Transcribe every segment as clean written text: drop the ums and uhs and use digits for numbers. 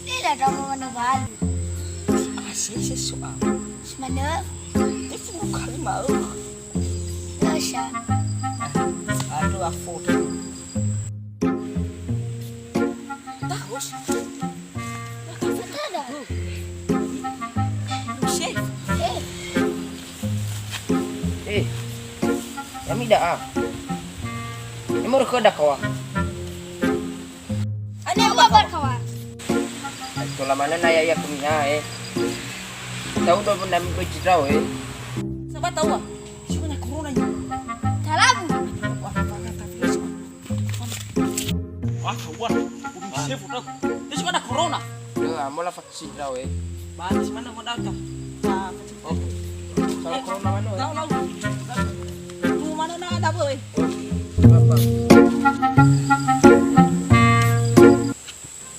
Tidak kamu menebal. Asih sesuatu. Mana? Itu bukan mau. Lasha. Aduh aku. Tahus. Tidak. Chef. Eh, Kami dah. Ini mau rekodak kawan. ada yang babar kawan. Ito laman na nayaya kumina Tahu daw po namin ko jidraw Sabat tahu ah. Siya na corona niyo. Talabu. Wah, kakak Wah, kawan, udah chef udah. Dia suka ada corona. mo la vaksin daw Balis mana mau datang? Sa Okay. Sa corona man tahu lalu. Tuh mana na ada boy? Papa.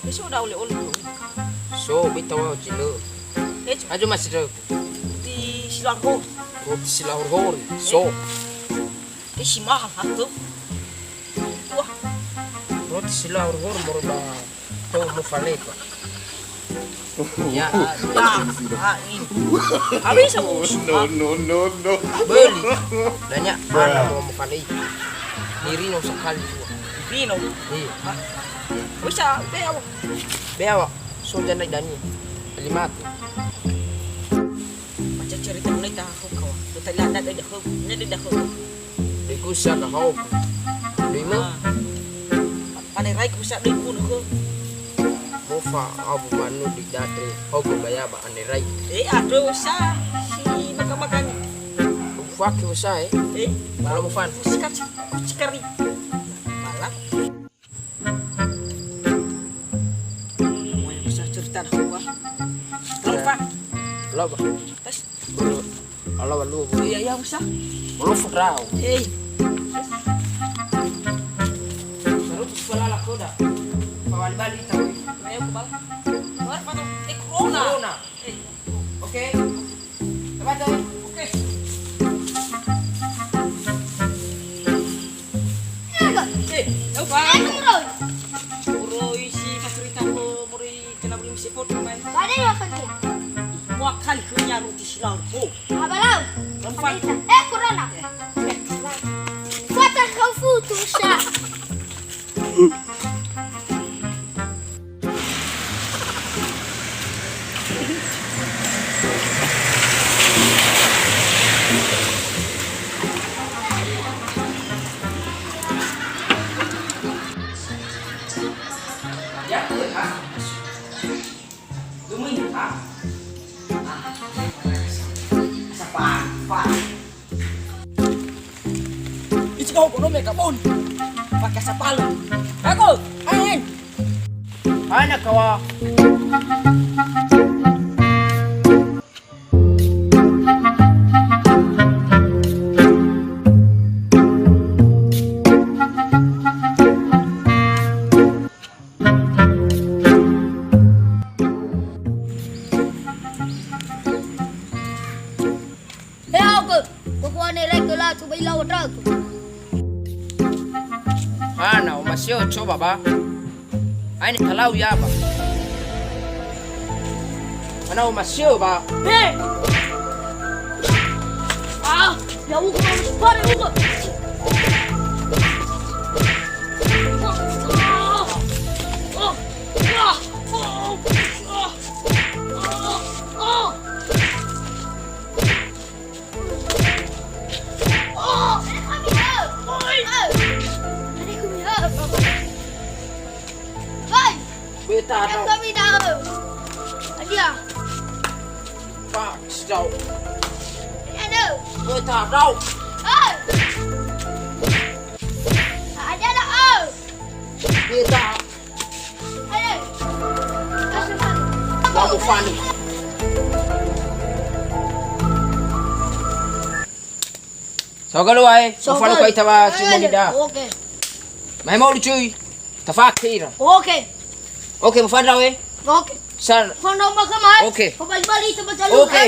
Dia sudah uli-uli. So, bitaw jilo. Ajo masih Di Silangko. Roti sila hor. So, Di si mahal hantu. Wah, roti sila hor mo ba. To mo fale pa. Ya, ini. Habis aku. No. beli. Nanya, mana mo fale. Niri no sekali. Vino. Eh, Bisa, beaw. bewa. So jangan dani. 5. Macam cerita mereka aku kau. Kita lihat ada dah. Ini dah. Iku siya ka hawk. 5. Panai rai ku sa pun aku. Mofa abu manu di datre. Hawk bayaba aniray. Aduh sa si makan-makan. Fuck you say. Kalau mo fan. Sikat cikari. Malam. Mau yang bisa cerita dah gua. Lupa. Loba. Tes. Ala walu. Iya usah. Lu fudraw. Terus pala la koda. Pawali bali tawi. Ayo ke bawah. Luar pada corona. Corona. Oke. Sabat tawi. Oke. Uro isi cerita ko muri kenapa belum sipot main. Ada yang fakir. Mua kali kunya roti silang. Abalau. Lempan. Corona. Fata kau futu sha. Ya, Lumayan ha. Itu kau kono mereka pun. Pakai sapalu. Aku, angin. Ana kawa. Ana umasio coba ba. Aini kalau ya ba. Ana umasio ba. Ya ugo pare ugo. Beta Yang no. kami tahu. Dia. Pak, stau. Ada. Beta dau. Ada lah. Beta. Ada. Kasih mana? Kamu fani. Sogalo eh. Mfano kwa itawa simonida. Okay. Mai mau chui. Tafakira. Okay. Okay, mfano we. Okay. Sar. Kau nak makan mai? Okay. Kau balik-balik tempat jalur. Okay.